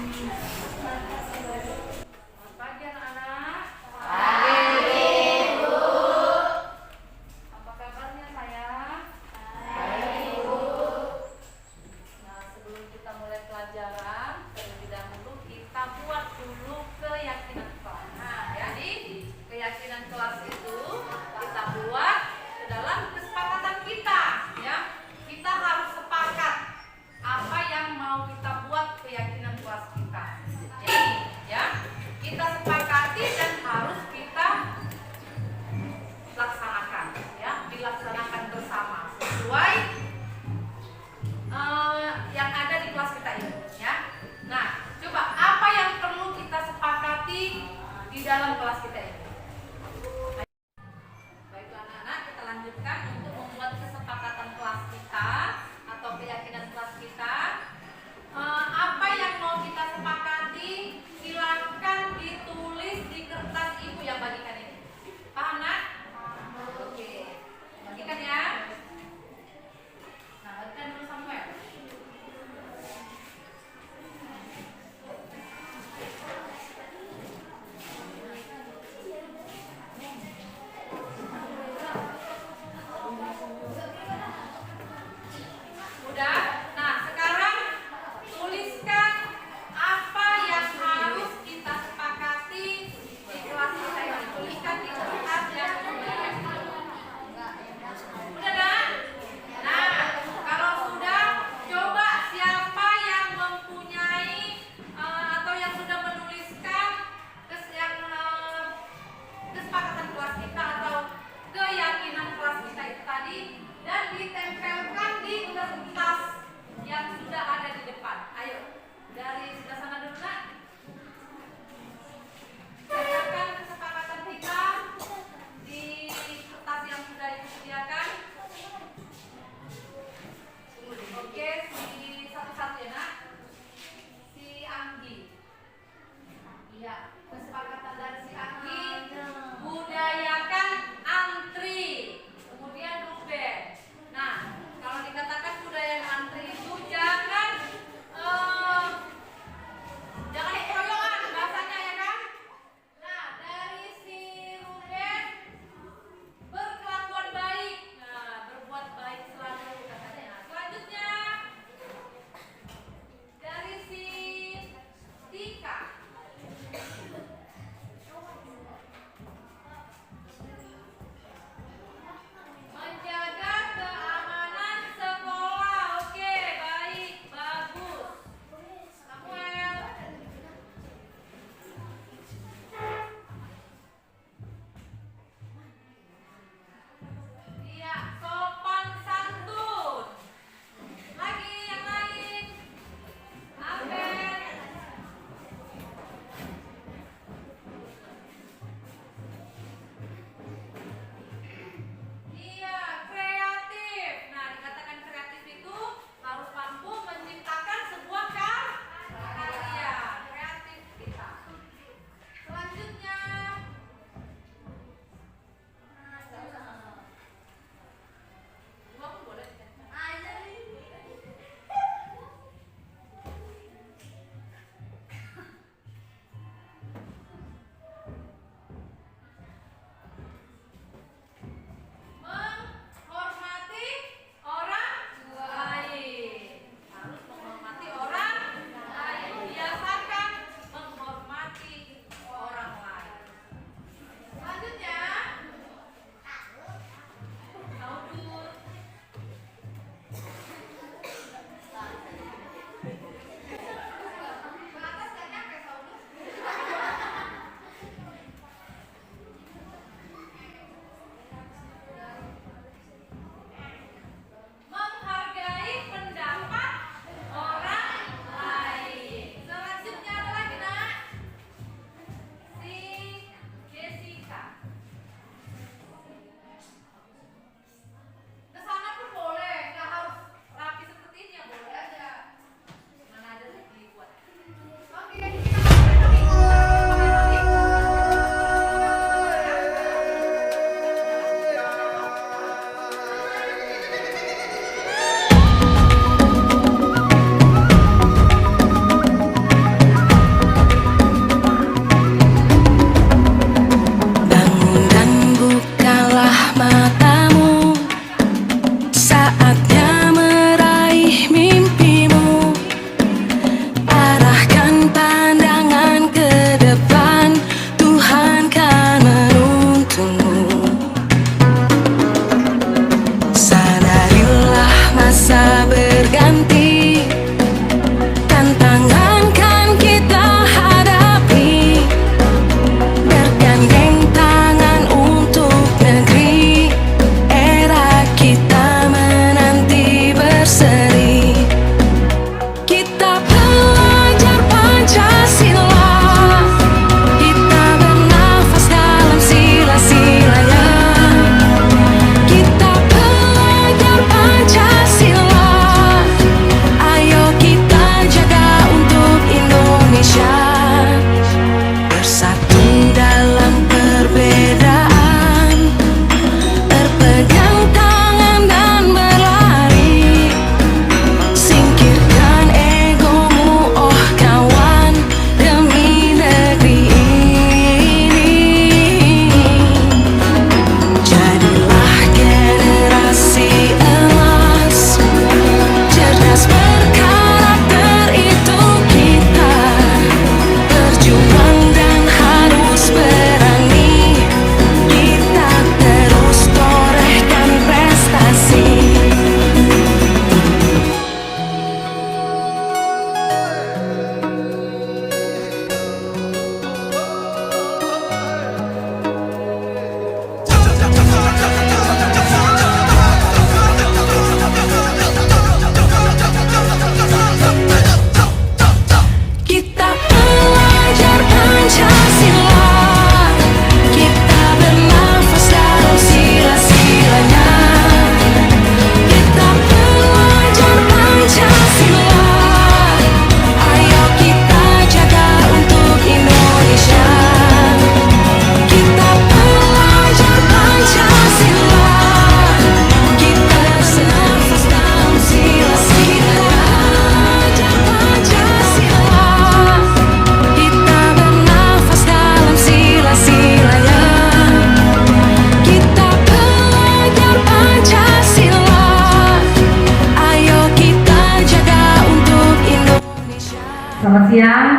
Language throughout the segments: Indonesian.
Selamat pagi anak-anak. Pagi, Bu. Apa kabarnya sayang? Baik, Bu. Nah, sebelum kita mulai pelajaran, terlebih dahulu kita buat dulu keyakinan kelas. Nah, jadi keyakinan kelas itu kita buat ke dalam kesepakatan kita, ya. Kita harus sepakat apa yang mau kita buat keyakinan kelas kita. Jadi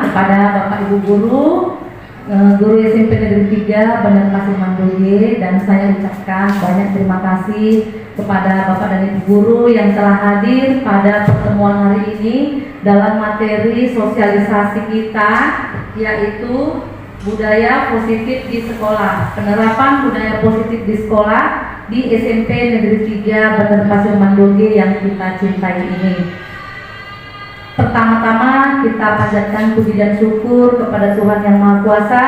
kepada Bapak Ibu guru, guru SMP Negeri 3 Bandar Pasir Mandoge, dan saya ucapkan banyak terima kasih kepada Bapak dan Ibu guru yang telah hadir pada pertemuan hari ini dalam materi sosialisasi kita, yaitu budaya positif di sekolah, penerapan budaya positif di sekolah di SMP Negeri 3 Bandar Pasir Mandoge yang kita cintai ini. Pertama-tama kita panjatkan puji dan syukur kepada Tuhan Yang Maha Kuasa,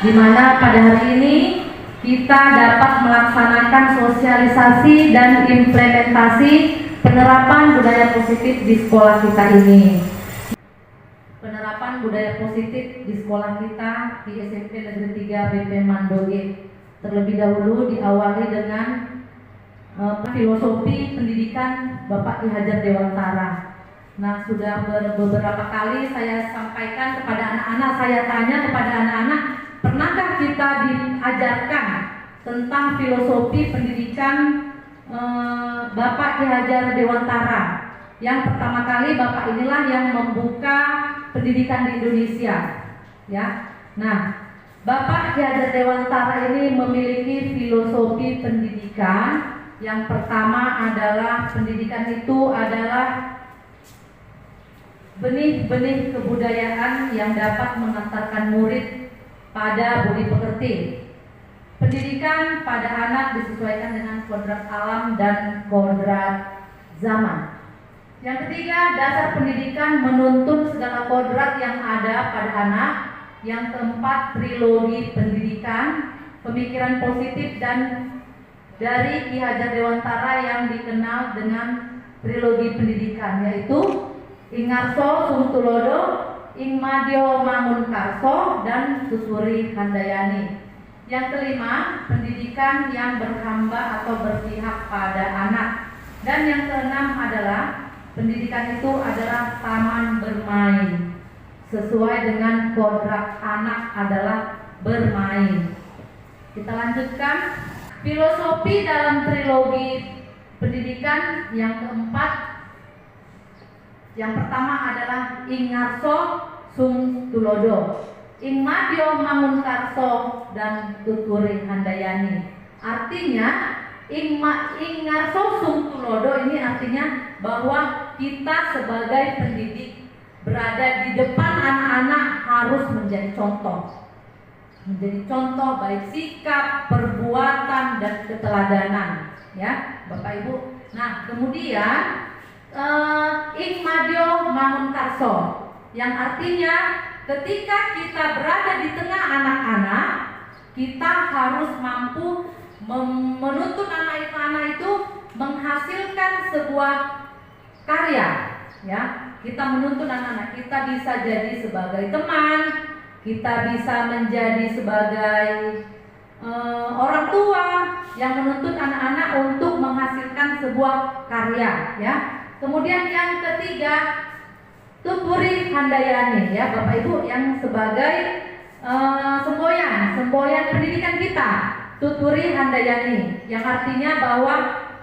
di mana pada hari ini kita dapat melaksanakan sosialisasi dan implementasi penerapan budaya positif di sekolah kita ini. Penerapan budaya positif di sekolah kita di SMP Negeri 3 BP Mandoge terlebih dahulu diawali dengan filosofi pendidikan Bapak Ki Hajar Dewantara. Nah, sudah beberapa kali saya sampaikan kepada anak-anak, saya tanya kepada anak-anak, pernahkah kita diajarkan tentang filosofi pendidikan Bapak Ki Hajar Dewantara? Yang pertama kali Bapak inilah yang membuka pendidikan di Indonesia, ya. Nah, Bapak Ki Hajar Dewantara ini memiliki filosofi pendidikan. Yang pertama adalah pendidikan itu adalah benih-benih kebudayaan yang dapat mengantarkan murid pada budi pekerti. Pendidikan pada anak disesuaikan dengan kodrat alam dan kodrat zaman. Yang ketiga, dasar pendidikan menuntun segala kodrat yang ada pada anak. Yang keempat, trilogi pendidikan, pemikiran positif dan dari Ki Hajar Dewantara yang dikenal dengan trilogi pendidikan, yaitu Ing Ngarso Sung Tulodo, Ing Madyo Mangunkarso, dan Susuri Handayani. Yang kelima, pendidikan yang berhamba atau berpihak pada anak. Dan yang keenam adalah pendidikan itu adalah taman bermain. Sesuai dengan kodrat anak adalah bermain. Kita lanjutkan. Filosofi dalam trilogi pendidikan yang keempat. Yang pertama adalah Ing Ngarso Sung Tulodo, Ing Madyo Mangunkarso, dan Tuturi Handayani. Artinya Ing Ngarso Sung Tulodo ini artinya bahwa kita sebagai pendidik berada di depan anak-anak harus menjadi contoh. Menjadi contoh baik sikap, perbuatan, dan keteladanan, ya Bapak Ibu. Nah, kemudian Ing Madyo Mangunkarso, yang artinya ketika kita berada di tengah anak-anak, kita harus mampu menuntun anak-anak itu menghasilkan sebuah karya, ya. Kita menuntun anak-anak, kita bisa jadi sebagai teman, kita bisa menjadi sebagai orang tua yang menuntut anak-anak untuk menghasilkan sebuah karya, ya. Kemudian yang ketiga, Tuturi Handayani, ya Bapak Ibu, yang sebagai semboyan pendidikan kita, Tuturi Handayani, yang artinya bahwa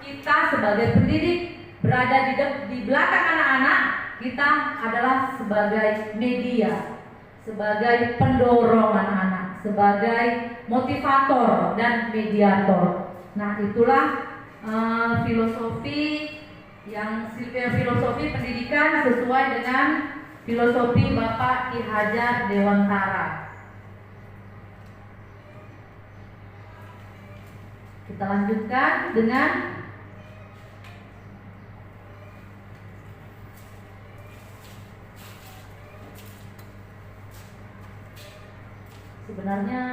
kita sebagai pendidik berada di belakang anak-anak, kita adalah sebagai media, sebagai pendorong anak-anak, sebagai motivator dan mediator. Nah, itulah filosofi pendidikan sesuai dengan filosofi Bapak Ki Hajar Dewantara. Kita lanjutkan dengan sebenarnya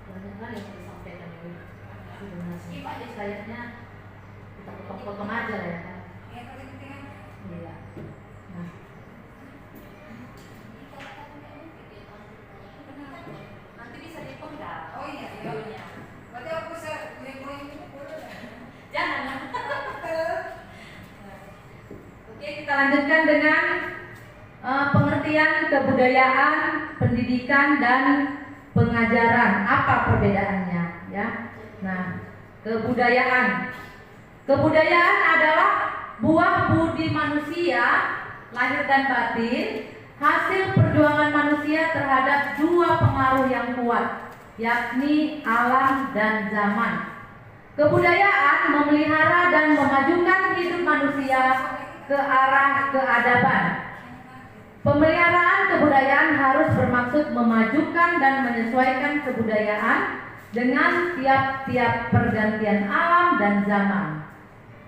banyak hal yang disampaikan ini. Sebenarnya skip aja slide-nya, kita potong-potong aja lah ya kan. Iya. Nah. Nanti bisa dipenggal. Oh iya, videonya. Berarti aku bisa beli-beli ini boleh? Jangan. Oke, kita lanjutkan dengan pengertian kebudayaan, pendidikan, dan pengajaran. Apa perbedaannya, ya? Nah, kebudayaan adalah buah budi manusia, lahir dan batin, hasil perjuangan manusia terhadap dua pengaruh yang kuat, yakni alam dan zaman. Kebudayaan memelihara dan memajukan hidup manusia ke arah keadaban. Pemeliharaan kebudayaan harus bermaksud memajukan dan menyesuaikan kebudayaan dengan tiap-tiap pergantian alam dan zaman.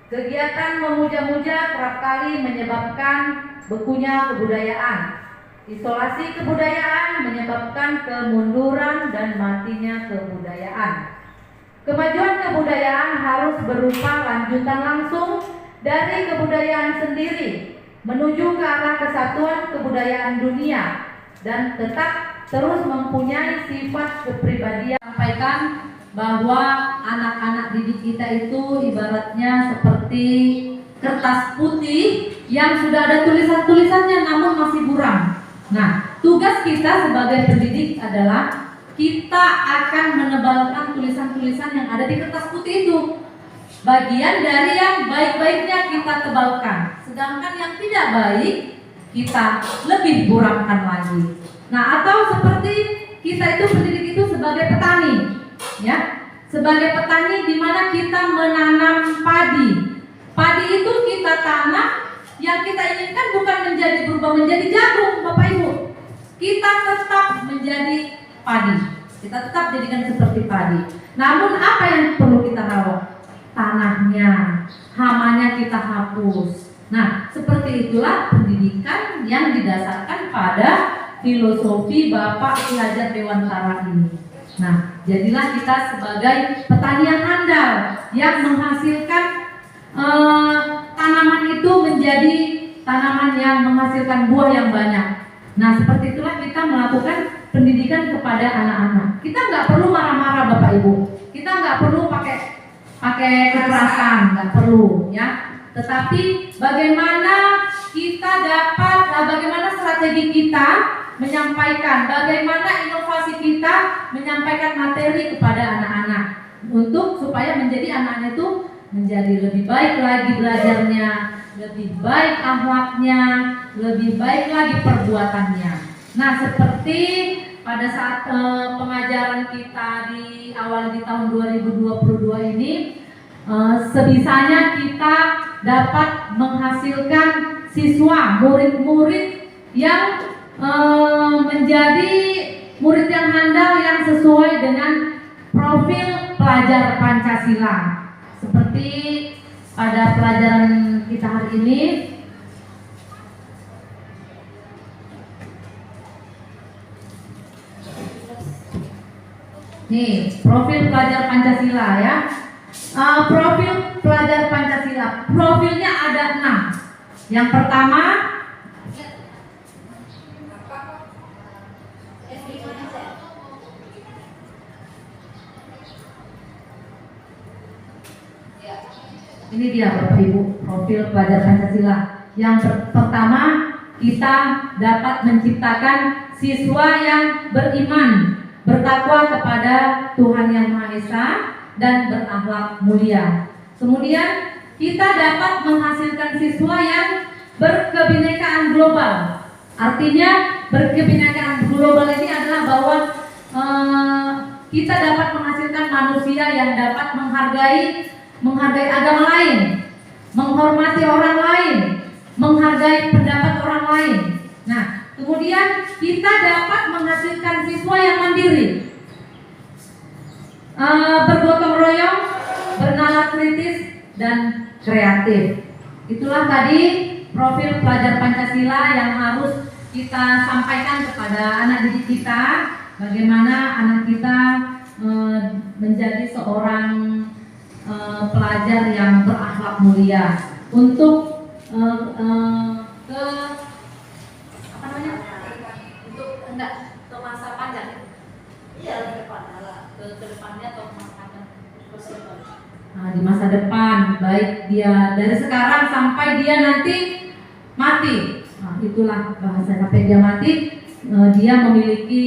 Kegiatan memuja-muja kerap kali menyebabkan bekunya kebudayaan. Isolasi kebudayaan menyebabkan kemunduran dan matinya kebudayaan. Kemajuan kebudayaan harus berupa lanjutan langsung dari kebudayaan sendiri menuju ke arah kesatuan kebudayaan dunia dan tetap terus mempunyai sifat kepribadian. Sampaikan bahwa anak-anak didik kita itu ibaratnya seperti kertas putih yang sudah ada tulisan-tulisannya namun masih buram. Nah, tugas kita sebagai pendidik adalah kita akan menebalkan tulisan-tulisan yang ada di kertas putih itu. Bagian dari yang baik-baiknya kita tebalkan, sedangkan yang tidak baik kita lebih buramkan lagi. Nah, atau seperti kita itu pendidik itu sebagai petani, ya, sebagai petani di mana kita menanam padi. Padi itu kita tanam, yang kita inginkan bukan berubah menjadi jagung, Bapak Ibu. Kita tetap menjadi padi. Kita tetap jadikan seperti padi. Namun apa yang perlu kita rawat? Tanahnya, hamanya kita hapus. Nah, seperti itulah pendidikan yang didasarkan pada filosofi Bapak Ki Hajar Dewantara ini. Nah, jadilah kita sebagai petani yang handal yang menghasilkan tanaman itu menjadi tanaman yang menghasilkan buah yang banyak. Nah, seperti itulah kita melakukan pendidikan kepada anak-anak. Kita nggak perlu marah-marah, Bapak Ibu. Kita nggak perlu pakai kekerasan, nggak perlu, ya. Tetapi bagaimana kita dapat, bagaimana strategi kita menyampaikan, bagaimana inovasi kita menyampaikan materi kepada anak-anak untuk supaya menjadi anak-anak itu menjadi lebih baik lagi belajarnya, lebih baik akhlaknya, lebih baik lagi perbuatannya. Nah, seperti pada saat pengajaran kita di awal di tahun 2022 ini, sebisanya kita dapat menghasilkan siswa, murid-murid yang menjadi murid yang handal yang sesuai dengan profil pelajar Pancasila. Seperti pada pelajaran kita hari ini, nih profil pelajar Pancasila, ya. Profil pelajar Pancasila, profilnya ada 6. Yang pertama, ini dia Bapak Ibu, profil pelajar Pancasila. Yang pertama, kita dapat menciptakan siswa yang beriman, bertakwa kepada Tuhan Yang Maha Esa dan berakhlak mulia. Kemudian kita dapat menghasilkan siswa yang berkebinekaan global. Artinya berkebinekaan global ini adalah bahwa kita dapat menghasilkan manusia yang dapat menghargai agama lain, menghormati orang lain, menghargai pendapat orang lain. Nah, kemudian kita dapat menghasilkan siswa yang mandiri, bergotong royong, bernalar kritis, dan kreatif. Itulah tadi profil pelajar Pancasila yang harus kita sampaikan kepada anak didik kita, bagaimana anak kita menjadi seorang pelajar yang berakhlak mulia untuk ke masa panjang. Iya, ke depannya atau masa panjang. Nah, di masa depan, baik dia dari sekarang sampai dia nanti mati. Nah, itulah bahasa sampai dia mati, dia memiliki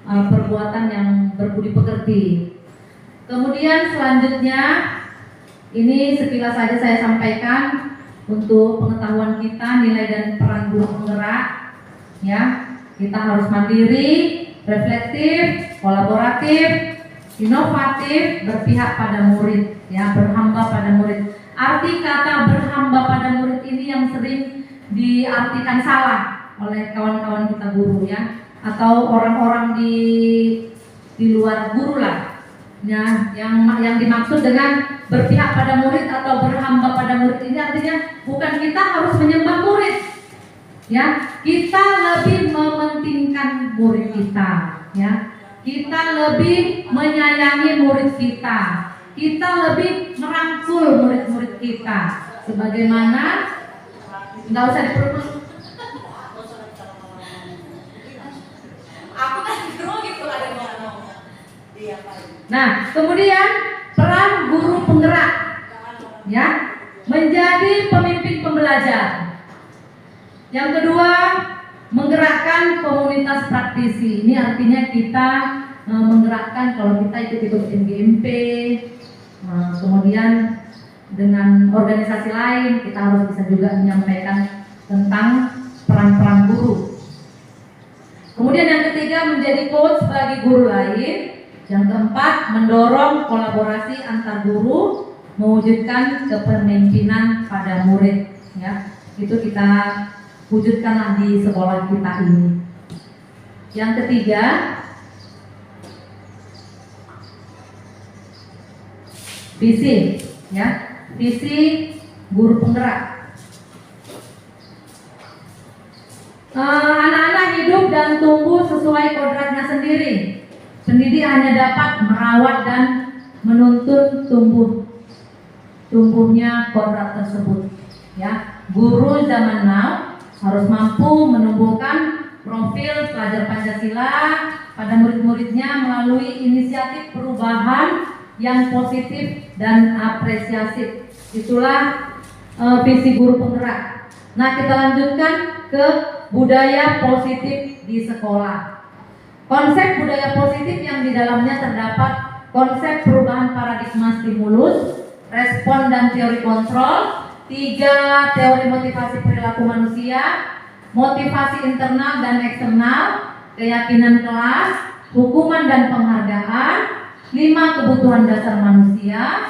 perbuatan yang berbudi pekerti. Kemudian selanjutnya, ini sekilas saja saya sampaikan untuk pengetahuan kita nilai dan peran guru penggerak. Ya, kita harus mandiri, reflektif, kolaboratif, inovatif, berpihak pada murid, ya, berhamba pada murid. Arti kata berhamba pada murid ini yang sering diartikan salah oleh kawan-kawan kita guru, ya, atau orang-orang di luar guru lah. Ya, yang dimaksud dengan berpihak pada murid atau berhamba pada murid ini artinya bukan kita harus menyembah murid, ya, kita lebih mementingkan murid kita, ya, kita lebih menyayangi murid kita lebih merangkul murid-murid kita, sebagaimana nggak usah diperlukan. Aku kan grogi tuh ada ngomong. Nah, kemudian peran guru penggerak, ya, menjadi pemimpin pembelajar. Yang kedua, menggerakkan komunitas praktisi. Ini artinya kita menggerakkan, kalau kita ikut-ikut MGMP, kemudian dengan organisasi lain kita harus bisa juga menyampaikan tentang peran-peran guru. Kemudian yang ketiga, menjadi coach bagi guru lain. Yang keempat, mendorong kolaborasi antar guru, mewujudkan kepemimpinan pada murid, ya. Itu kita wujudkanlah di sekolah kita ini. Yang ketiga, visi, ya, visi guru penggerak. Anak-anak hidup dan tumbuh sesuai kodratnya sendiri. Pendidik hanya dapat merawat dan menuntun tumbuhnya kodrat tersebut, ya. Guru zaman now harus mampu menumbuhkan profil pelajar Pancasila pada murid-muridnya melalui inisiatif perubahan yang positif dan apresiatif. Itulah visi guru penggerak. Nah, kita lanjutkan ke budaya positif di sekolah. Konsep budaya positif yang di dalamnya terdapat konsep perubahan paradigma stimulus, respon dan teori kontrol, 3 teori motivasi perilaku manusia, motivasi internal dan eksternal, keyakinan kelas, hukuman dan penghargaan, 5 kebutuhan dasar manusia,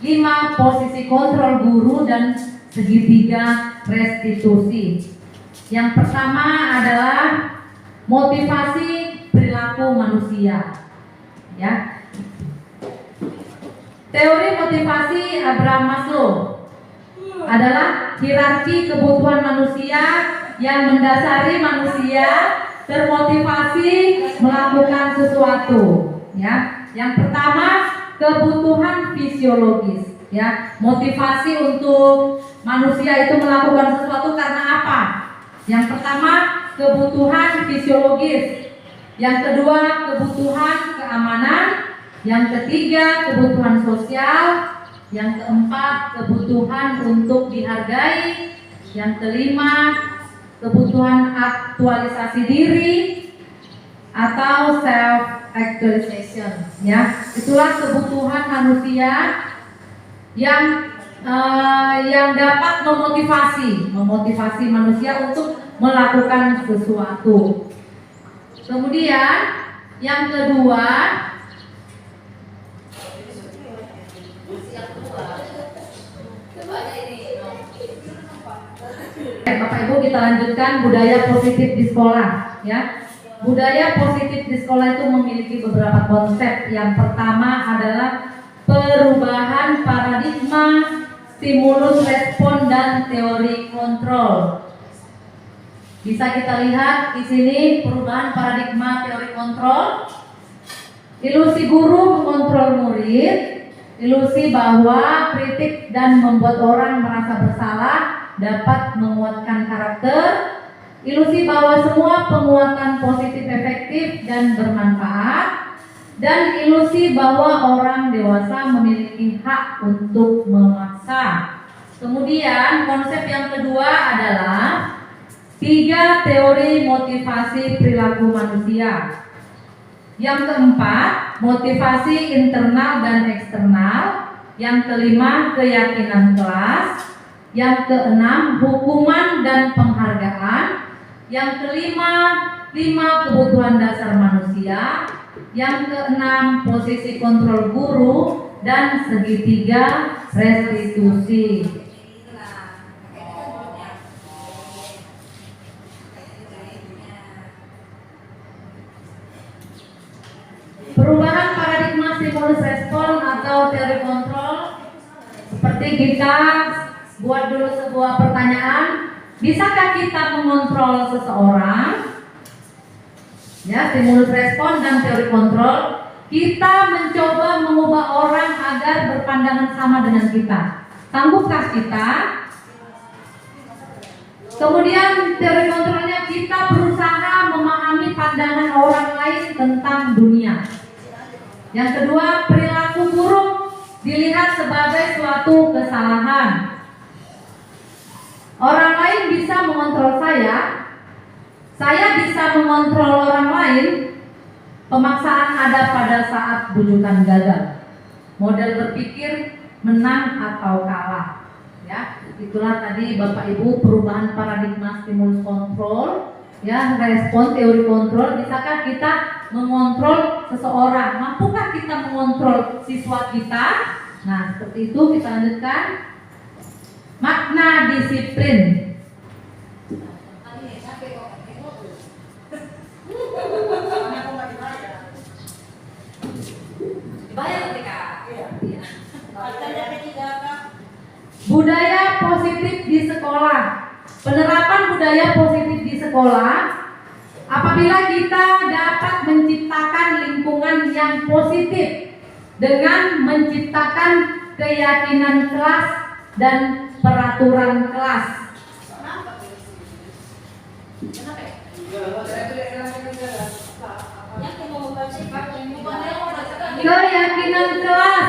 5 posisi kontrol guru, dan segitiga restitusi. Yang pertama adalah motivasi perilaku manusia, ya. Teori motivasi Abraham Maslow adalah hierarki kebutuhan manusia yang mendasari manusia termotivasi melakukan sesuatu, ya. Yang pertama, kebutuhan fisiologis, ya. Motivasi untuk manusia itu melakukan sesuatu karena apa? Yang pertama, kebutuhan fisiologis. Yang kedua, kebutuhan keamanan. Yang ketiga, kebutuhan sosial. Yang keempat, kebutuhan untuk dihargai. Yang kelima, kebutuhan aktualisasi diri atau self actualization, ya. Itulah kebutuhan manusia yang dapat memotivasi manusia untuk melakukan sesuatu. Kemudian yang kedua, Bapak Ibu, kita lanjutkan budaya positif di sekolah, ya. Budaya positif di sekolah itu memiliki beberapa konsep. Yang pertama adalah perubahan paradigma, stimulus respon, dan teori kontrol. Bisa kita lihat di sini perubahan paradigma, teori kontrol. Ilusi guru mengontrol murid, ilusi bahwa kritik dan membuat orang merasa bersalah dapat menguatkan karakter, ilusi bahwa semua penguatan positif efektif dan bermanfaat, dan ilusi bahwa orang dewasa memiliki hak untuk memaksa. Kemudian konsep yang kedua adalah 3 teori motivasi perilaku manusia. Yang keempat, motivasi internal dan eksternal. Yang kelima, keyakinan kelas. Yang keenam, hukuman dan penghargaan. Yang kelima, 5 kebutuhan dasar manusia. Yang keenam, posisi kontrol guru. Dan segitiga restitusi. Perubahan paradigma stimulus respon atau teori kontrol. Seperti kita buat dulu sebuah pertanyaan, bisakah kita mengontrol seseorang? Ya, stimulus respon dan teori kontrol. Kita mencoba mengubah orang agar berpandangan sama dengan kita. Sanggupkah kita? Kemudian teori kontrolnya, kita berusaha memahami pandangan orang lain tentang dunia. Yang kedua, perilaku buruk dilihat sebagai suatu kesalahan. Orang lain bisa mengontrol saya bisa mengontrol orang lain. Pemaksaan ada pada saat bujukan gagal. Model berpikir menang atau kalah. Ya, itulah tadi Bapak Ibu perubahan paradigma stimulus kontrol. Ya, respon teori kontrol. Bisakah kita mengontrol seseorang? Mampukah kita mengontrol siswa kita? Nah, seperti itu kita lanjutkan. Makna disiplin. Budaya positif di sekolah. Penerapan budaya positif di sekolah apabila kita dapat menciptakan lingkungan yang positif dengan menciptakan keyakinan kelas dan peraturan kelas. Keyakinan kelas.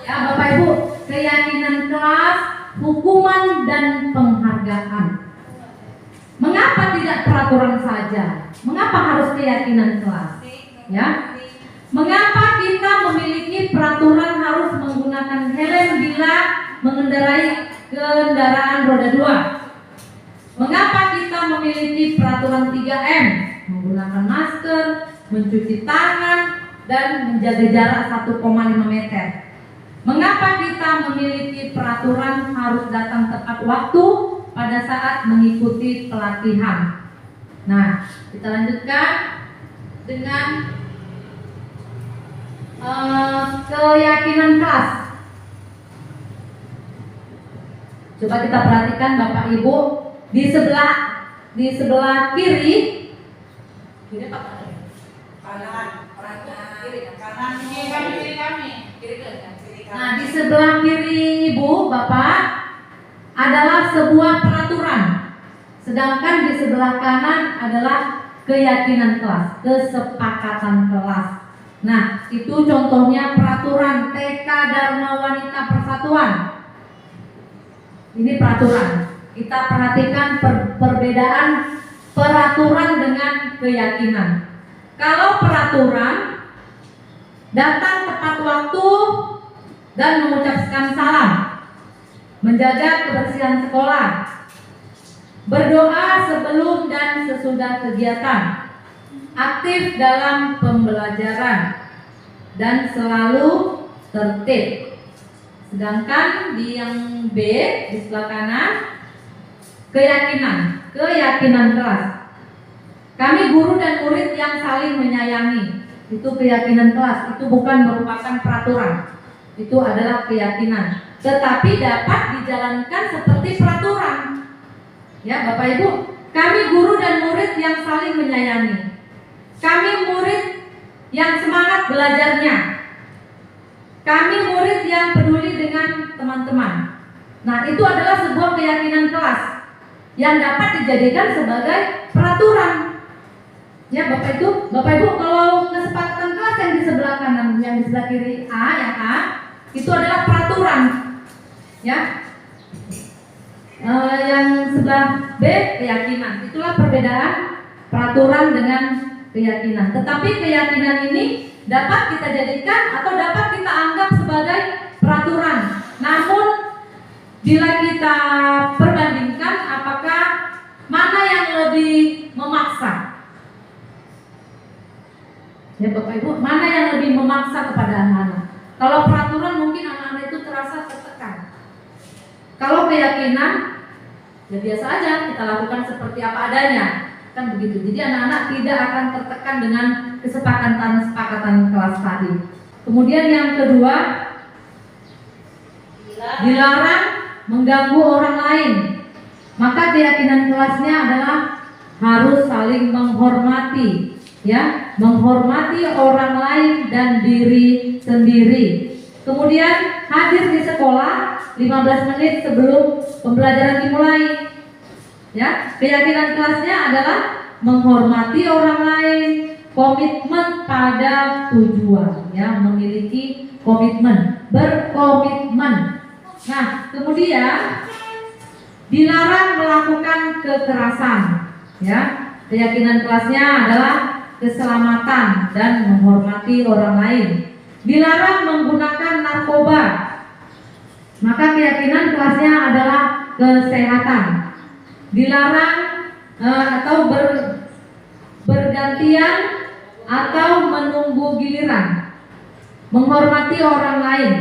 Ya, Bapak Ibu, keyakinan kelas, hukuman dan penghargaan. Mengapa tidak peraturan saja? Mengapa harus keyakinan kelas? Ya. Mengapa kita memiliki peraturan harus menggunakan helm bila mengendarai kendaraan roda 2? Mengapa kita memiliki peraturan 3M? Menggunakan masker, mencuci tangan, dan menjaga jarak 1,5 meter. Mengapa kita memiliki peraturan harus datang tepat waktu pada saat mengikuti pelatihan? Nah, kita lanjutkan dengan keyakinan kelas. Coba kita perhatikan Bapak Ibu di sebelah kiri apa? Kanan kiri kami. Nah, di sebelah kiri Ibu, Bapak adalah sebuah peraturan. Sedangkan di sebelah kanan adalah keyakinan kelas, kesepakatan kelas. Nah, itu contohnya peraturan TK Dharma Wanita Persatuan. Ini peraturan. Kita perhatikan perbedaan peraturan dengan keyakinan. Kalau peraturan datang tepat waktu dan mengucapkan salam, menjaga kebersihan sekolah, berdoa sebelum dan sesudah kegiatan, aktif dalam pembelajaran, dan selalu tertib. Sedangkan di yang B, di sebelah kanan, keyakinan kelas. Kami guru dan murid yang saling menyayangi. Itu keyakinan kelas, itu bukan merupakan peraturan. Itu adalah keyakinan, tetapi dapat dijalankan seperti peraturan. Ya, Bapak Ibu, kami guru dan murid yang saling menyayangi. Kami murid yang semangat belajarnya. Kami murid yang peduli dengan teman-teman. Nah, itu adalah sebuah keyakinan kelas yang dapat dijadikan sebagai peraturan. Ya, Bapak Ibu, kalau kesepakatan kelas yang di sebelah kanan, yang di sebelah kiri yang A, itu adalah peraturan. Ya. Yang sebelah B keyakinan. Itulah perbedaan peraturan dengan keyakinan. Tetapi keyakinan ini dapat kita jadikan atau dapat kita anggap sebagai peraturan. Namun bila kita perbandingkan apakah mana yang lebih memaksa? Ya Bapak Ibu, mana yang lebih memaksa kepada anak-anak? Kalau peraturan mungkin anak-anak itu terasa tertekan. Kalau keyakinan, ya biasa aja kita lakukan seperti apa adanya, kan begitu. Jadi anak-anak tidak akan tertekan dengan kesepakatan kelas tadi. Kemudian yang kedua, dilarang mengganggu orang lain. Maka keyakinan kelasnya adalah harus saling menghormati, ya, menghormati orang lain dan diri sendiri. Kemudian hadir di sekolah 15 menit sebelum pembelajaran dimulai. Ya, keyakinan kelasnya adalah menghormati orang lain, komitmen pada tujuan, ya, memiliki komitmen, berkomitmen. Nah, kemudian dilarang melakukan kekerasan, ya. Keyakinan kelasnya adalah keselamatan dan menghormati orang lain. Dilarang menggunakan narkoba. Maka keyakinan kelasnya adalah kesehatan. Dilarang atau bergantian atau menunggu giliran. Menghormati orang lain.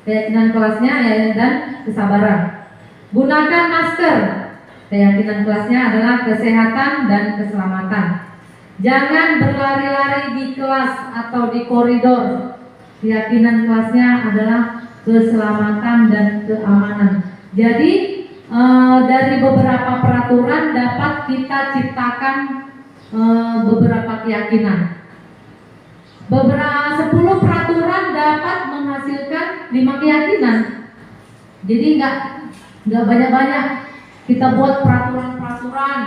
Keyakinan kelasnya dan kesabaran. Gunakan masker. Keyakinan kelasnya adalah kesehatan dan keselamatan. Jangan berlari-lari di kelas atau di koridor. Keyakinan kelasnya adalah keselamatan dan keamanan. Jadi dari beberapa peraturan dapat kita ciptakan beberapa keyakinan. Beberapa 10 peraturan dapat menghasilkan 5 keyakinan. Jadi nggak banyak-banyak kita buat peraturan.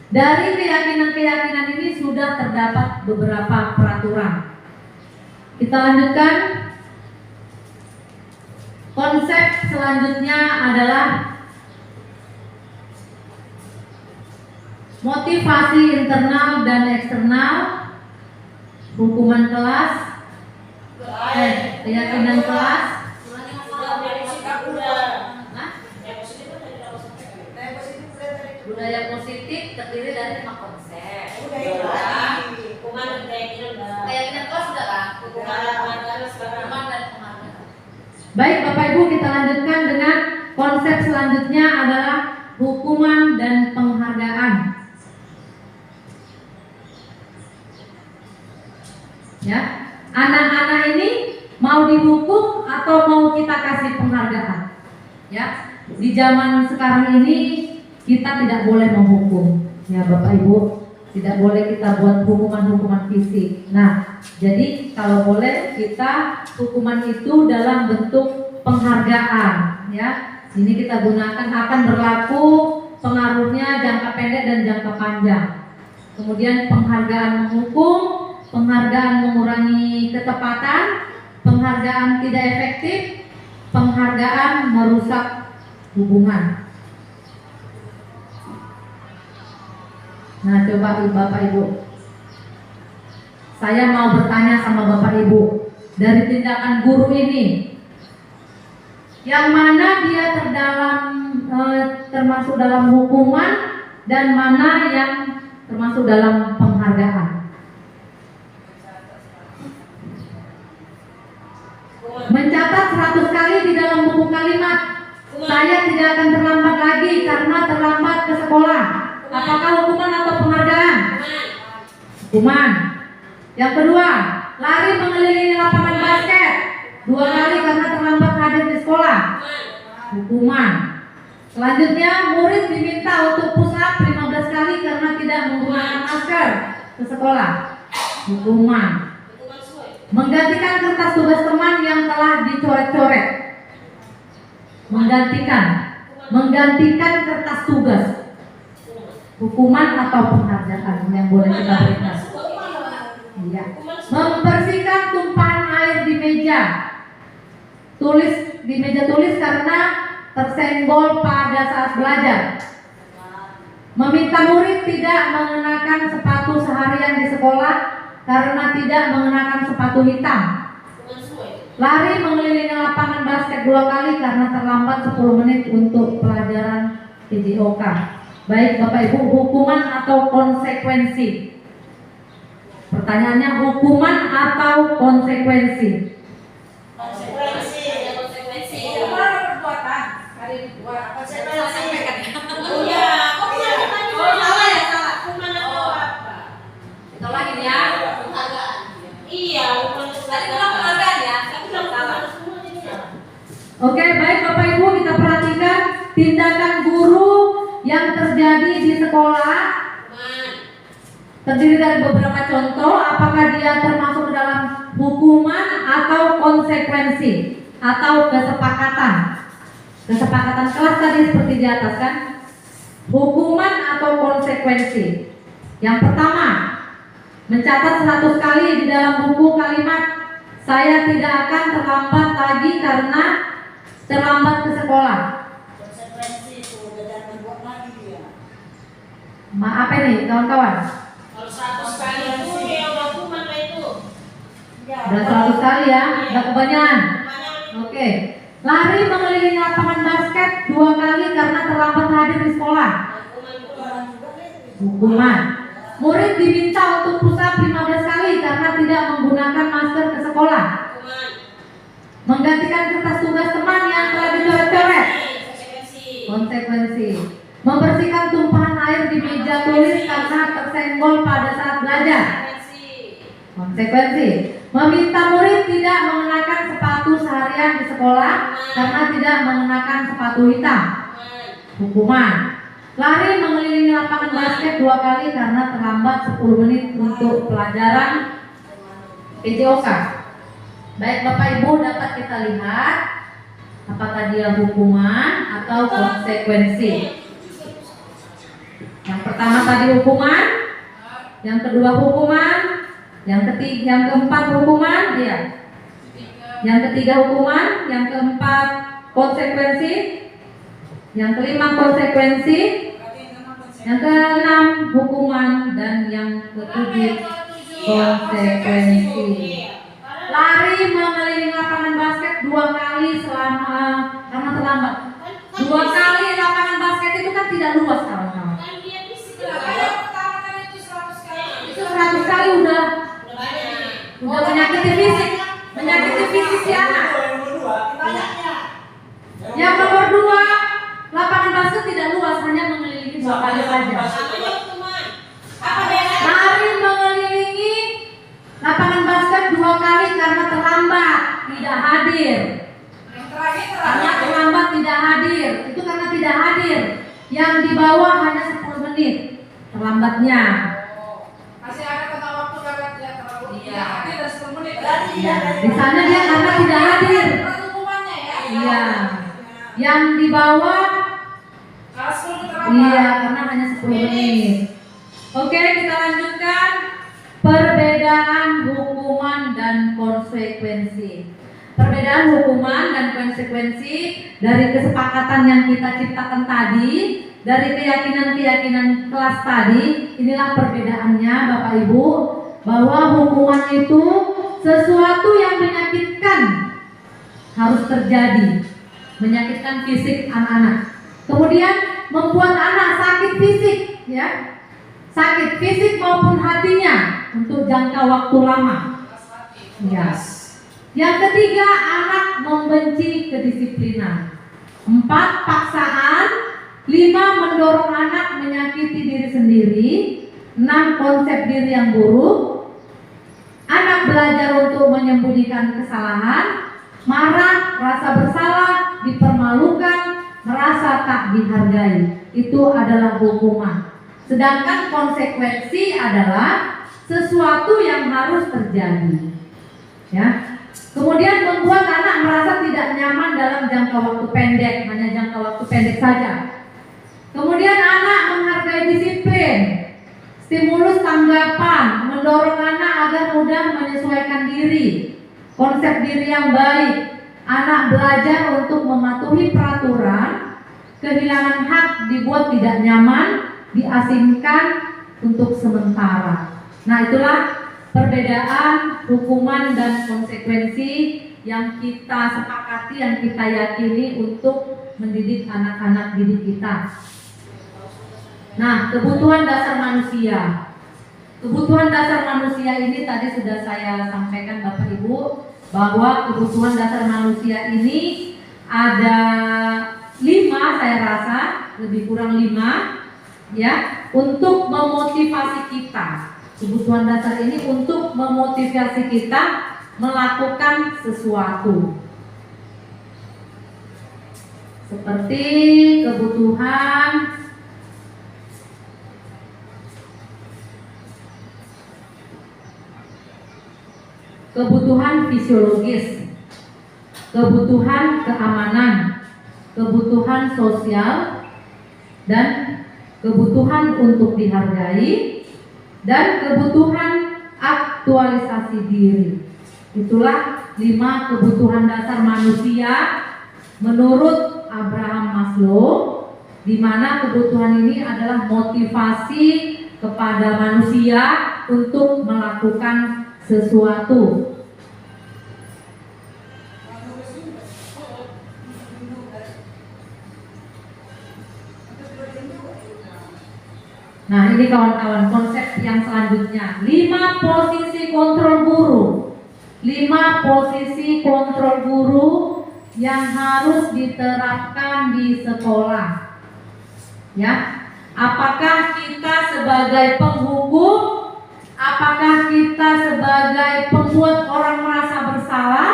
Dari keyakinan-keyakinan ini sudah terdapat beberapa peraturan. Kita lanjutkan. Konsep selanjutnya adalah motivasi internal dan eksternal, hukuman kelas, keyakinan kelas, budaya positif terdiri dari 5 konsep. Keyakinan kelas sudah kan? Hukuman dan penghargaan. Baik Bapak Ibu, kita lanjutkan dengan konsep selanjutnya adalah hukuman dan penghargaan. Ya, anak-anak ini mau dihukum atau mau kita kasih penghargaan? Ya, di zaman sekarang ini kita tidak boleh menghukum, ya Bapak Ibu, tidak boleh kita buat hukuman-hukuman fisik. Nah, jadi kalau boleh kita hukuman itu dalam bentuk penghargaan, ya. Ini kita gunakan akan berlaku pengaruhnya jangka pendek dan jangka panjang. Kemudian penghargaan menghukum, penghargaan mengurangi ketepatan, penghargaan tidak efektif, penghargaan merusak hubungan. Nah, coba Bapak Ibu, saya mau bertanya sama Bapak Ibu, dari tindakan guru ini, yang mana dia termasuk dalam hukuman dan mana yang termasuk dalam penghargaan? Mencatat 100 kali di dalam buku kalimat, saya tidak akan terlambat lagi karena terlambat ke sekolah. Apakah hukuman atau penghargaan? Hukuman. Yang kedua, lari mengelilingi lapangan basket 2 kali karena terlambat hadir di sekolah. Hukuman. Selanjutnya, murid diminta untuk push up 15 kali karena tidak menggunakan masker ke sekolah. Hukuman. Menggantikan kertas tugas teman yang telah dicoret-coret. Menggantikan kertas tugas. Hukuman atau penghargaan yang boleh kita berikan? Iya. Membersihkan tumpahan air di meja tulis karena tersenggol pada saat belajar. Meminta murid tidak mengenakan sepatu seharian di sekolah karena tidak mengenakan sepatu hitam. Lari mengelilingi lapangan basket 2 kali karena terlambat 10 menit untuk pelajaran PJOK. Baik Bapak Ibu, hukuman atau konsekuensi? Pertanyaannya hukuman atau konsekuensi? Konsekuensi. Hukuman atau perbuatan? Ada dua. Konsekuensi. Oh, Iya, kok bisa ditanya? Oh, salah ya, salah. Hukuman atau apa? Kita lagi ya. Penghargaan. Iya, hukuman atau Tadi bilang penghargaan ya. Tapi bilang Salah. hukuman semua jadinya. Oke, baik Bapak Ibu, kita perhatikan tindakan guru yang terjadi di sekolah Hukuman. terdiri dari beberapa contoh. Apakah dia termasuk dalam hukuman atau konsekuensi atau kesepakatan? Kesepakatan kelas tadi seperti di atas kan? Hukuman atau konsekuensi? Yang pertama, mencatat 100 kali di dalam buku kalimat saya tidak akan terlambat lagi karena terlambat ke sekolah. Konsekuensi itu jangan buat lagi dia. Apa ini kawan-kawan? Kalau 100 kali itu ya udah hukuman lah itu. Udah 100 kali ya, udah kebanyakan. Banyak. Oke. Lari mengelilingi lapangan basket 2 kali karena terlambat hadir di sekolah. Hukuman juga nih. Hukuman. Murid diminta untuk push up 15 kali karena tidak menggunakan masker ke sekolah. Hukuman. Menggantikan kertas tugas teman yang telah dicoret-coret. Konsekuensi. Konsekuensi. Membersihkan tumpahan air di meja tulis karena tersenggol pada saat belajar. Konsekuensi. Konsekuensi. Meminta murid tidak mengenakan sepatu seharian di sekolah karena tidak mengenakan sepatu hitam. Hukuman. Lari mengelilingi lapangan basket 2 kali karena terlambat 10 menit untuk pelajaran PJOK. Baik Bapak Ibu, dapat kita lihat apakah dia hukuman atau konsekuensi. Yang pertama tadi hukuman, yang kedua hukuman, yang keempat hukuman, ya. Yang ketiga hukuman, yang keempat konsekuensi, yang kelima konsekuensi, yang keenam hukuman, dan yang ketujuh konsekuensi. Lari mengelilingi lapangan basket 2 kali karena terlambat. 2 kali lapangan basket itu kan tidak luas kawan-kawan. Kan dia di sini. Yang pertama tadi itu 100 kali. Itu 100 kali udah menyakiti fisik, si anak. Yang nomor 2, lapangan basket tidak luas, hanya mengelilingi 2 kali saja. Namanya hukuman. Apa bedanya? Lari mengelilingi lapangan basket 2 kali karena terlambat, tidak hadir. Yang terakhir Karena terlambat tidak hadir, itu karena tidak hadir. Yang di bawah hanya 10 menit terlambatnya. masih ada tentang waktu kalau tidak terlalu. Iya. Ini udah 10 menit. Ya, di sana dia karena tidak hadir. Berat hukumannya ya. Iya. Yang di bawah Kalau 10 menit terlambat. iya karena hanya 10 menit. Oke, kita lanjutkan perbedaan hukuman dan konsekuensi. Perbedaan hukuman dan konsekuensi dari kesepakatan yang kita ciptakan tadi, dari keyakinan-keyakinan kelas tadi, inilah perbedaannya Bapak Ibu, bahwa hukuman itu sesuatu yang menyakitkan harus terjadi, menyakitkan fisik anak-anak. Kemudian membuat anak sakit fisik, ya, sakit fisik maupun hatinya untuk jangka waktu lama. Ya. Yang ketiga, anak membenci kedisiplinan. 4, paksaan. 5, mendorong anak menyakiti diri sendiri. 6, konsep diri yang buruk. Anak belajar untuk menyembunyikan kesalahan, marah, rasa bersalah, dipermalukan, merasa tak dihargai. Itu adalah hukuman. Sedangkan konsekuensi adalah sesuatu yang harus terjadi. Ya. Kemudian membuat anak merasa tidak nyaman dalam jangka waktu pendek, hanya jangka waktu pendek saja. Kemudian anak menghargai disiplin, stimulus tanggapan, mendorong anak agar mudah menyesuaikan diri, konsep diri yang baik. Anak belajar untuk mematuhi peraturan, kehilangan hak dibuat tidak nyaman, diasingkan untuk sementara. Nah, itulah perbedaan hukuman dan konsekuensi yang kita sepakati, yang kita yakini untuk mendidik anak-anak didik kita. Nah, kebutuhan dasar manusia. Kebutuhan dasar manusia ini tadi sudah saya sampaikan Bapak Ibu, bahwa kebutuhan dasar manusia ini ada 5, saya rasa lebih kurang 5 ya, untuk memotivasi kita. Kebutuhan dasar ini untuk memotivasi kita melakukan sesuatu. Seperti kebutuhan fisiologis, kebutuhan keamanan, kebutuhan sosial, dan kebutuhan untuk dihargai, dan kebutuhan aktualisasi diri. Itulah 5 kebutuhan dasar manusia menurut Abraham Maslow, di mana kebutuhan ini adalah motivasi kepada manusia untuk melakukan sesuatu. Nah, ini kawan-kawan konsep yang selanjutnya, 5 posisi kontrol guru. 5 posisi kontrol guru yang harus diterapkan di sekolah. Ya, apakah kita sebagai penghukum, apakah kita sebagai pembuat orang merasa bersalah,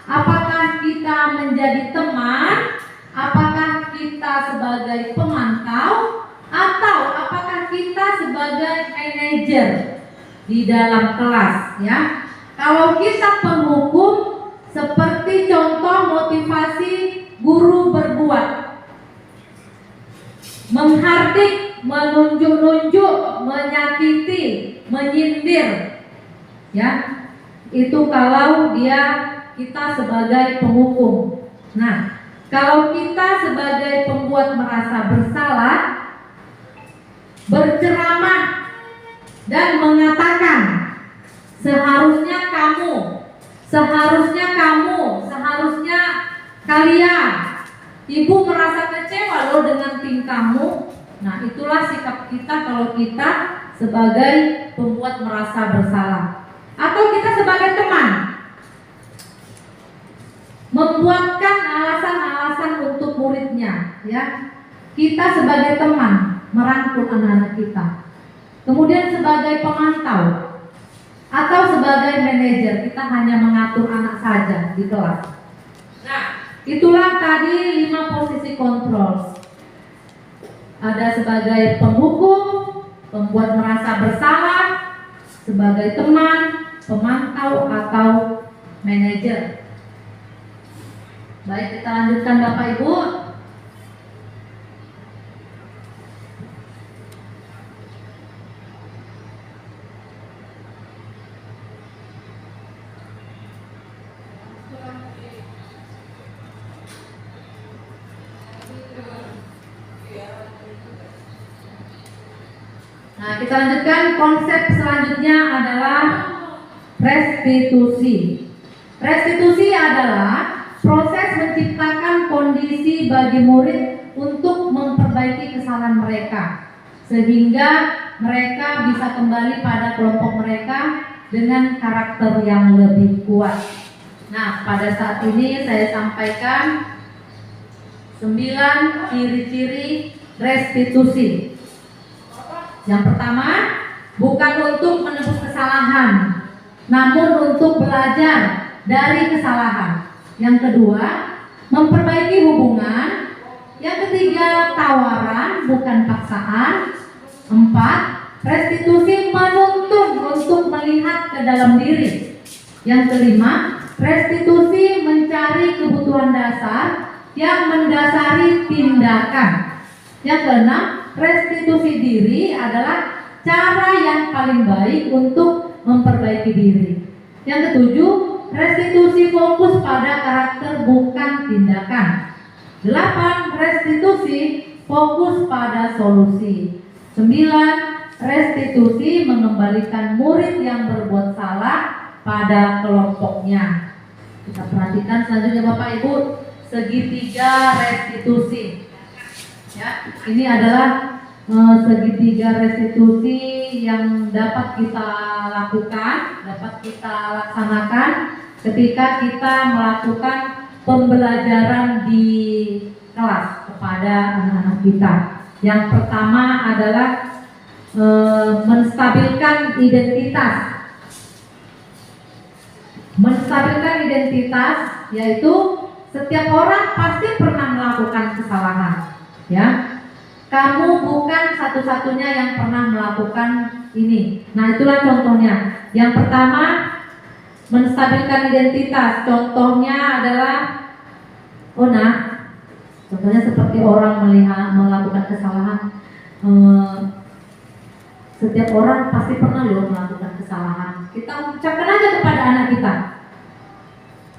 apakah kita menjadi teman, apakah kita sebagai pemantau, atau apakah kita sebagai manajer di dalam kelas, ya? Kalau kita penghukum, seperti contoh motivasi guru berbuat, menghardik, menunjuk-nunjuk, menyakiti, menyindir, ya, itu kalau kita sebagai penghukum. Nah, kalau kita sebagai pembuat merasa bersalah, berceramah dan mengatakan seharusnya kalian, ibu merasa kecewa loh dengan tingkahmu. Nah, itulah sikap kita kalau kita sebagai pembuat merasa bersalah. Atau kita sebagai teman, membuatkan alasan-alasan untuk muridnya, ya. Kita sebagai teman merangkul anak-anak kita. Kemudian sebagai pemantau atau sebagai manajer, kita hanya mengatur anak saja di kelas. Nah, itulah tadi 5 posisi kontrol. Ada sebagai penghukum, pembuat merasa bersalah, sebagai teman, pemantau, atau manajer. Baik, kita lanjutkan Bapak Ibu. Nah, kita lanjutkan. Konsep selanjutnya adalah restitusi. Restitusi adalah proses menciptakan kondisi bagi murid untuk memperbaiki kesalahan mereka, sehingga mereka bisa kembali pada kelompok mereka dengan karakter yang lebih kuat. Nah, pada saat ini saya sampaikan 9 ciri-ciri restitusi. Yang pertama, bukan untuk menebus kesalahan, namun untuk belajar dari kesalahan. Yang kedua, memperbaiki hubungan. Yang ketiga, tawaran bukan paksaan. 4, restitusi menuntun untuk melihat ke dalam diri. Yang kelima, restitusi mencari kebutuhan dasar yang mendasari tindakan. Yang keenam, restitusi diri adalah cara yang paling baik untuk memperbaiki diri. Yang ketujuh, restitusi fokus pada karakter bukan tindakan. 8, restitusi fokus pada solusi. 9, restitusi mengembalikan murid yang berbuat salah pada kelompoknya. Kita perhatikan selanjutnya Bapak Ibu, segitiga restitusi. Ya, ini adalah segitiga restitusi yang dapat kita lakukan, dapat kita laksanakan ketika kita melakukan pembelajaran di kelas kepada anak-anak kita. Yang pertama adalah menstabilkan identitas. Menstabilkan identitas yaitu setiap orang pasti pernah melakukan kesalahan, ya. Kamu bukan satu-satunya yang pernah melakukan ini. Nah, itulah contohnya. Yang pertama, menstabilkan identitas. Contohnya adalah, contohnya seperti orang melakukan kesalahan. Setiap orang pasti pernah loh melakukan kesalahan. Kita ucapkan aja kepada anak kita.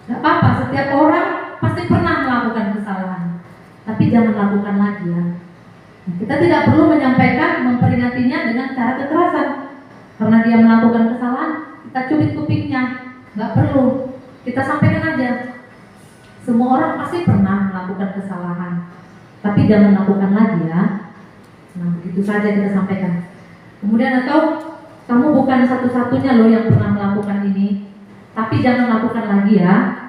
Gak apa-apa, setiap orang pasti pernah melakukan kesalahan. Tapi jangan lakukan lagi ya. Kita tidak perlu menyampaikan, memperingatinya dengan cara kekerasan. Karena dia melakukan kesalahan, kita cubit kupingnya. Gak perlu, kita sampaikan aja. Semua orang pasti pernah melakukan kesalahan, tapi jangan lakukan lagi ya. Nah, begitu saja kita sampaikan. Kemudian atau kamu bukan satu-satunya loh yang pernah melakukan ini, tapi jangan lakukan lagi ya.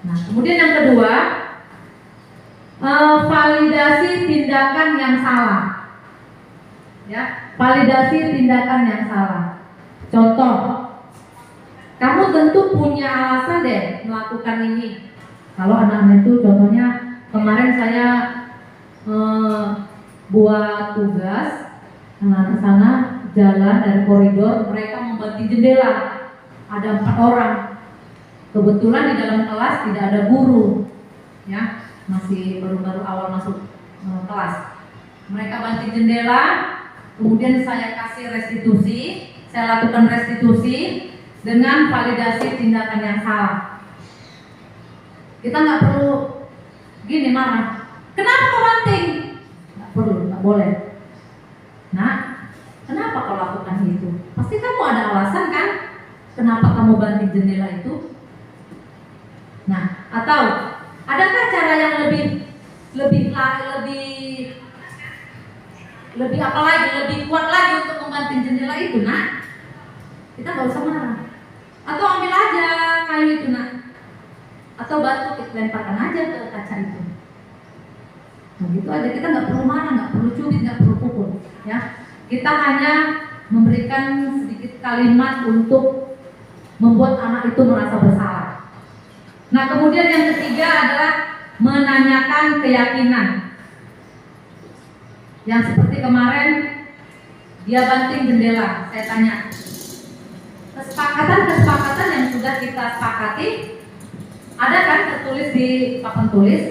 Nah, kemudian yang kedua, validasi tindakan yang salah. Ya, validasi tindakan yang salah. Contoh, kamu tentu punya alasan deh melakukan ini. Kalau anak-anak itu contohnya kemarin saya buat tugas anak-anak sana jalan dari koridor, mereka membanting jendela. Ada 4 orang. Kebetulan di dalam kelas tidak ada guru, ya, masih baru-baru awal masuk kelas. Mereka banting jendela, kemudian saya kasih restitusi, saya lakukan restitusi dengan validasi tindakan yang salah. Kita nggak perlu gini marah. Kenapa kau banting? Nggak perlu, nggak boleh. Nah, kenapa kau lakukan itu? Pasti kamu ada alasan kan? Kenapa kamu banting jendela itu? Nah, atau adakah cara yang lebih apa lagi, lebih kuat lagi untuk membanting jendela itu, nak? Kita nggak usah marah. Atau ambil aja kayu itu, nak. Atau batu kita lemparkan aja ke kaca itu. Nah, gitu aja, kita nggak perlu marah, nggak perlu cubit, nggak perlu pukul, ya. Kita hanya memberikan sedikit kalimat untuk membuat anak itu merasa bersalah. Nah, kemudian yang ketiga adalah menanyakan keyakinan. Yang seperti kemarin dia banting jendela, saya tanya, kesepakatan yang sudah kita sepakati ada kan tertulis di papan tulis?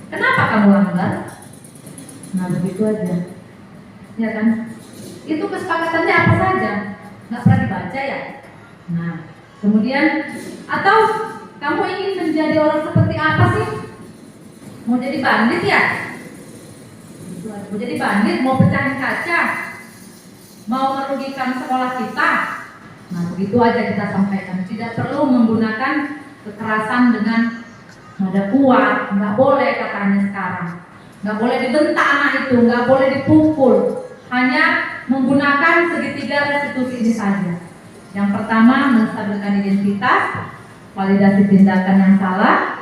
Kenapa kamu langgar? Nah, begitu aja, ya kan? Itu kesepakatannya apa saja? Nggak pernah dibaca ya? Nah, kemudian atau kamu ingin menjadi orang seperti apa sih? Mau jadi bandit ya? Mau jadi bandit, mau pecahin kaca, mau merugikan sekolah kita. Nah, begitu aja kita sampaikan. Tidak perlu menggunakan kekerasan dengan nada kuat. Nggak boleh katanya sekarang. Nggak boleh dibentak anak itu, nggak boleh dipukul. Hanya menggunakan segitiga restitusi ini saja. Yang pertama, menstabilkan identitas, validasi tindakan yang salah,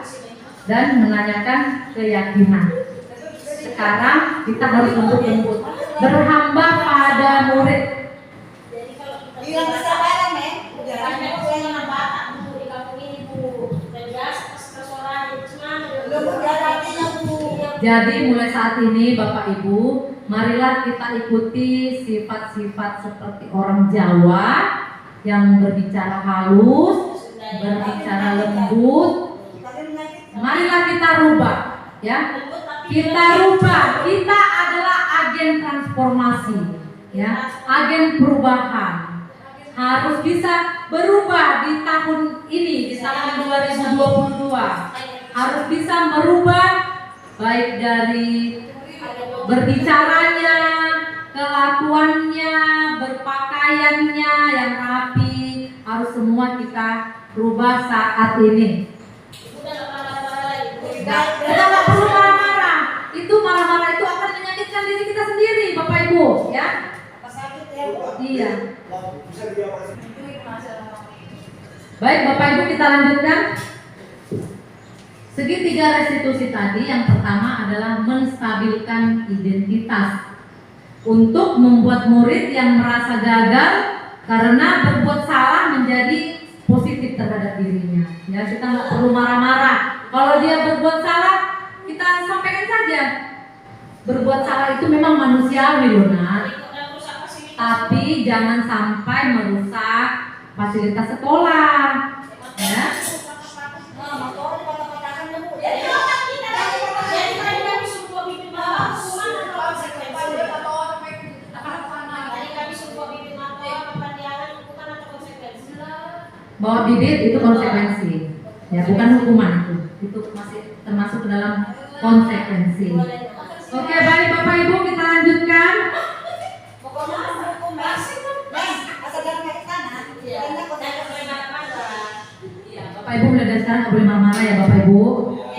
dan menanyakan keyakinan. Sekarang kita harus lembut-lembut, berhamba pada murid. Bilang kesabaran ya. Jangan jangan batak Bu di kampung ini Bu. Dan biasa persoalan itu semangat. Belum jalanin Bu. Jadi mulai saat ini Bapak Ibu, marilah kita ikuti sifat-sifat seperti orang Jawa yang berbicara halus, berbicara lembut. Marilah kita rubah, ya. Kita rubah. Kita adalah agen transformasi, ya, agen perubahan. Harus bisa berubah di tahun ini, di tahun 2022. Harus bisa merubah baik dari berbicaranya, kelakuannya, berpakaiannya yang rapi. Harus semua kita rubah saat ini. Kita nggak perlu marah-marah. Itu marah-marah itu akan menyakitkan diri kita sendiri, Bapak Ibu, ya. Iya. Baik, Bapak Ibu, kita lanjutkan. Segitiga restitusi tadi, yang pertama adalah menstabilkan identitas untuk membuat murid yang merasa gagal karena berbuat salah menjadi positif terhadap dirinya. Ya, kita nggak perlu marah-marah. Kalau dia berbuat salah, kita sampaikan saja. Berbuat salah itu memang manusiawi loh, Nak. Tapi jangan sampai merusak fasilitas sekolah. Ya. Bawa bibit itu konsekuensi, ya bukan hukuman itu masih termasuk ke dalam konsekuensi. Oke, baik Bapak Ibu, kita lanjutkan. Bapak Ibu mulai dari sekarang nggak boleh marah-marah ya Bapak Ibu.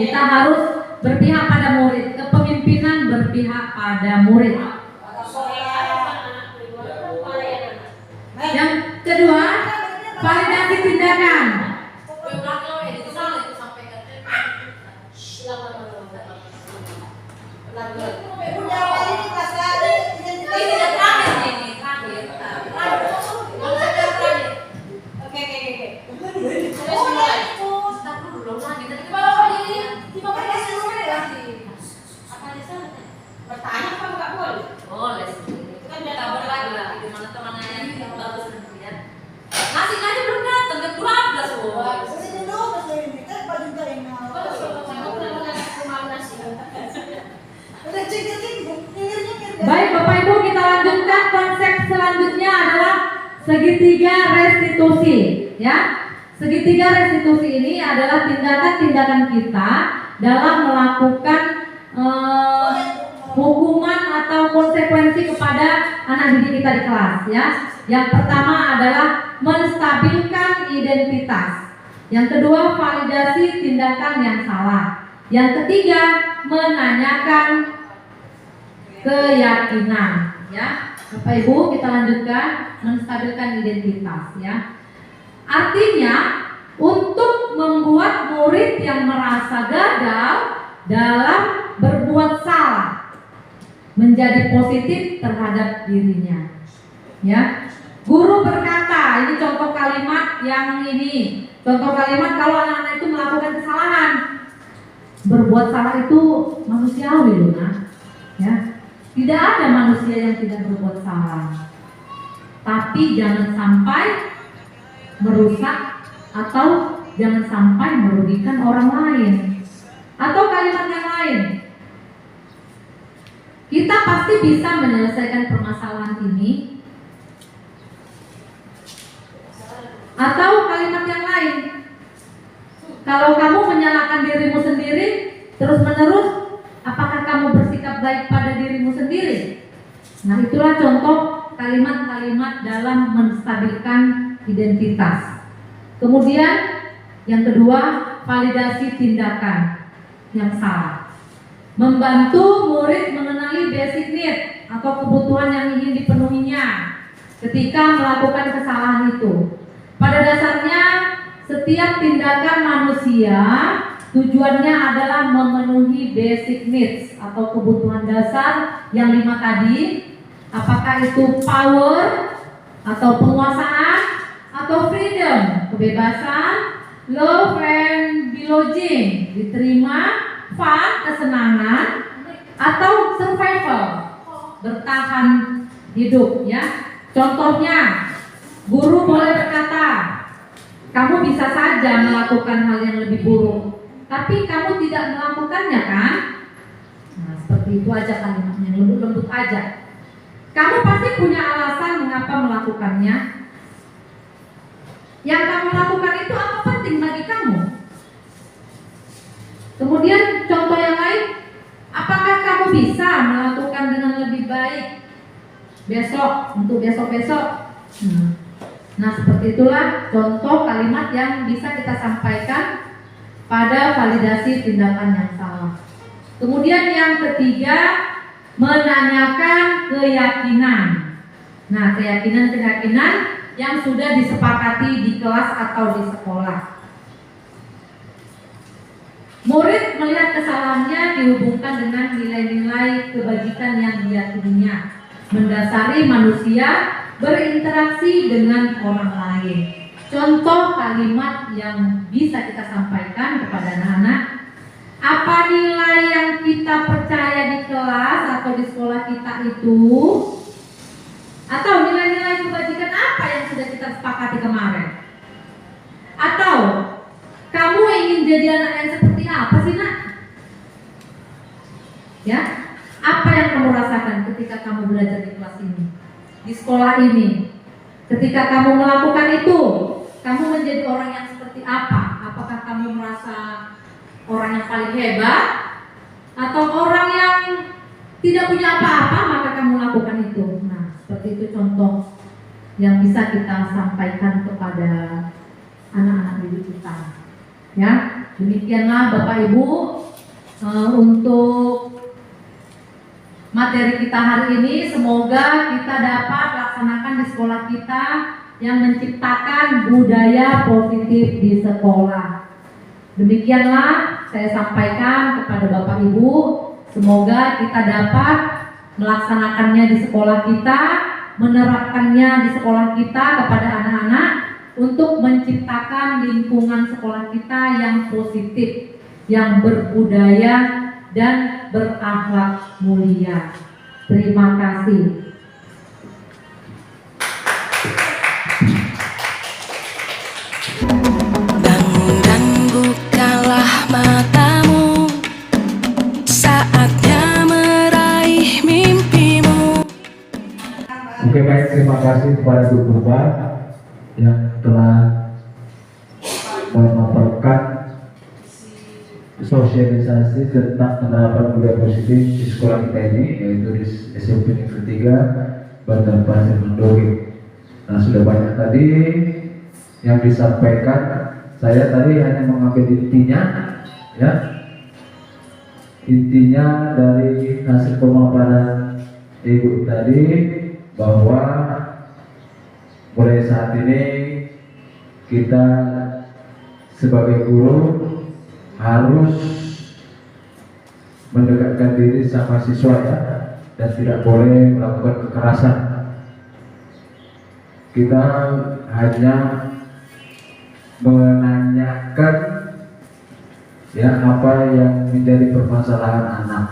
Kita harus berpihak pada murid, kepemimpinan berpihak pada murid. Yang kedua, validasi tindakan. Bertanya apa enggak boleh? Boleh sih. Kan kita berlagi lah gimana temannya yang bagus ya. Masih aja belum datang jam 12 loh. Baik Bapak Ibu, kita lanjutkan. Konsep selanjutnya adalah segitiga restitusi, ya. Segitiga restitusi ini adalah tindakan-tindakan kita dalam melakukan hukuman atau konsekuensi kepada anak didik kita di kelas, ya. Yang pertama adalah menstabilkan identitas. Yang kedua, validasi tindakan yang salah. Yang ketiga, menanyakan keyakinan, ya. Bapak Ibu, kita lanjutkan menstabilkan identitas, ya. Artinya untuk membuat murid yang merasa gagal dalam berbuat salah menjadi positif terhadap dirinya, ya. Guru berkata, ini contoh kalimat yang ini. Contoh kalimat kalau anak-anak itu melakukan kesalahan. Berbuat salah itu manusiawi loh, Nak. Ya. Tidak ada manusia yang tidak berbuat salah. Tapi jangan sampai merusak atau jangan sampai merugikan orang lain. Atau kalimat yang lain. Kita pasti bisa menyelesaikan permasalahan ini. Atau kalimat yang lain. Kalau kamu menyalahkan dirimu sendiri terus-menerus, apakah kamu bersikap baik pada dirimu sendiri? Nah, itulah contoh kalimat-kalimat dalam menstabilkan identitas. Kemudian yang kedua, validasi tindakan yang salah. Membantu murid mengenali basic need atau kebutuhan yang ingin dipenuhinya ketika melakukan kesalahan itu. Pada dasarnya setiap tindakan manusia tujuannya adalah memenuhi basic needs atau kebutuhan dasar yang 5 tadi. Apakah itu power atau penguasaan atau freedom, kebebasan, love and belonging, diterima, fun, kesenangan, atau survival, bertahan hidup, ya. Contohnya, guru boleh berkata, kamu bisa saja melakukan hal yang lebih buruk, tapi kamu tidak melakukannya, kan? Nah, seperti itu aja kalimatnya, lembut-lembut aja. Kamu pasti punya alasan mengapa melakukannya. Yang kamu lakukan itu apa penting bagi kamu? Kemudian contoh yang lain, apakah kamu bisa melakukan dengan lebih baik besok, untuk besok-besok? Nah, seperti itulah contoh kalimat yang bisa kita sampaikan pada validasi tindakan yang salah. Kemudian yang ketiga, menanyakan keyakinan. Nah, keyakinan-keyakinan yang sudah disepakati di kelas atau di sekolah. Murid melihat kesalahannya dihubungkan dengan nilai-nilai kebajikan yang diyakininya, mendasari manusia berinteraksi dengan orang lain. Contoh kalimat yang bisa kita sampaikan kepada anak-anak, apa nilai yang kita percaya di kelas atau di sekolah kita itu, atau nilai-nilai kebajikan apa yang sudah kita sepakati kemarin, atau kamu ingin jadi anak yang seperti apa sih, nak? Ya, apa yang kamu rasakan ketika kamu belajar di kelas ini, di sekolah ini? Ketika kamu melakukan itu, kamu menjadi orang yang seperti apa? Apakah kamu merasa orang yang paling hebat, atau orang yang tidak punya apa-apa maka kamu lakukan itu? Nah, seperti itu contoh yang bisa kita sampaikan kepada anak-anak didik kita. Ya, demikianlah Bapak Ibu untuk materi kita hari ini. Semoga kita dapat laksanakan di sekolah kita yang menciptakan budaya positif di sekolah. Demikianlah saya sampaikan kepada Bapak Ibu. Semoga kita dapat melaksanakannya di sekolah kita, menerapkannya di sekolah kita kepada anak-anak, untuk menciptakan lingkungan sekolah kita yang positif, yang berbudaya dan berakhlak mulia. Terima kasih. Bangun dan bukalah matamu, saatnya meraih mimpimu. Oke, baik, terima kasih kepada Bu Purba yang telah memaparkan sosialisasi tentang penerapan budaya positif di sekolah kita ini, yaitu di SMP Negeri 3 Bandar Pasir Mendoge. Nah, sudah banyak tadi yang disampaikan. Saya tadi hanya mengambil intinya, ya, intinya dari hasil pemaparan Ibu tadi, bahwa mulai saat ini kita sebagai guru harus mendekatkan diri sama siswa, ya, dan tidak boleh melakukan kekerasan. Kita hanya menanyakan, ya, apa yang menjadi permasalahan anak.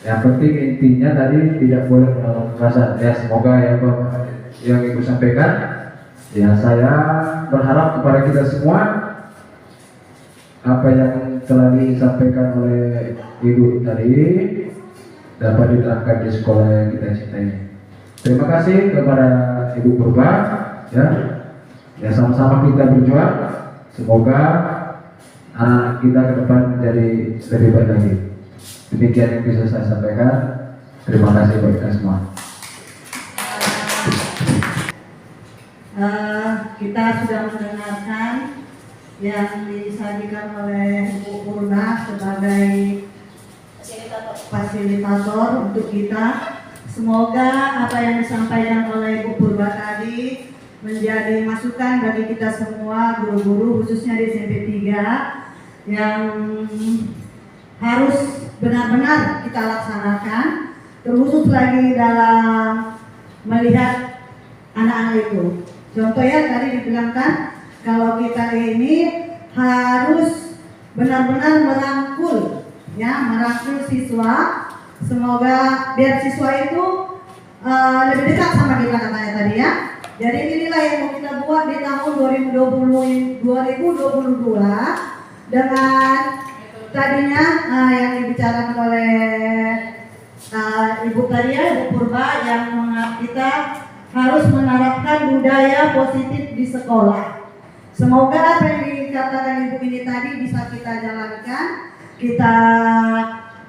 Yang penting intinya tadi tidak boleh melakukan kekerasan. Ya, semoga ya Bapak yang Ibu sampaikan, ya, saya berharap kepada kita semua apa yang telah disampaikan oleh Ibu tadi dapat diterapkan di sekolah yang kita cintai. Terima kasih kepada Ibu Purba, ya, ya, sama-sama kita berjuang. Semoga anak kita ke depan menjadi lebih baik lagi. Demikian yang bisa saya sampaikan. Terima kasih buat kita semua. Kita sudah mendengarkan yang disajikan oleh Bu Purna sebagai fasilitator untuk kita. Semoga apa yang disampaikan oleh Bu Purba tadi menjadi masukan bagi kita semua guru-guru, khususnya di SMP 3, yang harus benar-benar kita laksanakan, terkhusus lagi dalam melihat anak-anak itu. Contoh, ya, tadi dibilangkan kalau kita ini harus benar-benar merangkul, ya, merangkul siswa. Semoga biar siswa itu lebih dekat sama kita, katanya tadi, ya. Jadi inilah yang mau kita buat di tahun 2022 dengan tadinya yang dibicarakan oleh Ibu tadi, ya, Ibu Purba, yang kita harus menerapkan budaya positif di sekolah. Semoga apa yang dikatakan Ibu ini tadi bisa kita jalankan, kita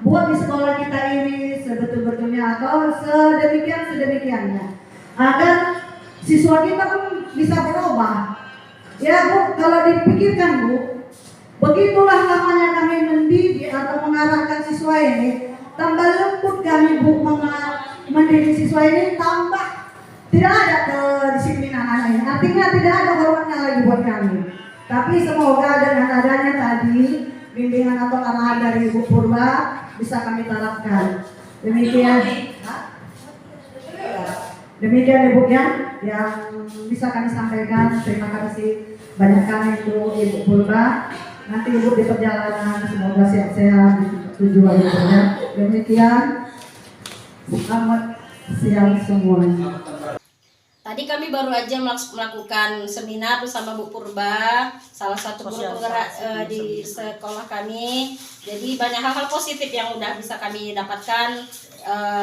buat di sekolah kita ini sebetul-betulnya atau sedemikian-sedemikiannya, agar siswa kita pun bisa berubah. Ya Bu, kalau dipikirkan Bu, Begitulah lamanya kami mendidik atau mengarahkan siswa ini. Tambah lembut kami Bu mendidik siswa ini, tambah tidak ada kedisiplinan anak ini. Artinya tidak ada hormatnya lagi buat kami. Tapi semoga dengan adanya tadi bimbingan atau arahan dari Ibu Purba bisa kami terapkan. Demikian. Demikian Ibu yang bisa kami sampaikan. Terima kasih banyak kami untuk Ibu Purba. Nanti Ibu di perjalanan semoga sehat-sehat tujuan Ibunya. Demikian. Selamat siang semuanya. Tadi kami baru aja melakukan seminar bersama Bu Purba, salah satu guru penggerak di sekolah kami. Jadi banyak hal-hal positif yang udah bisa kami dapatkan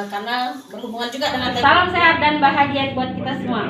karena berhubungan juga dengan salam sehat dan bahagia buat kita semua.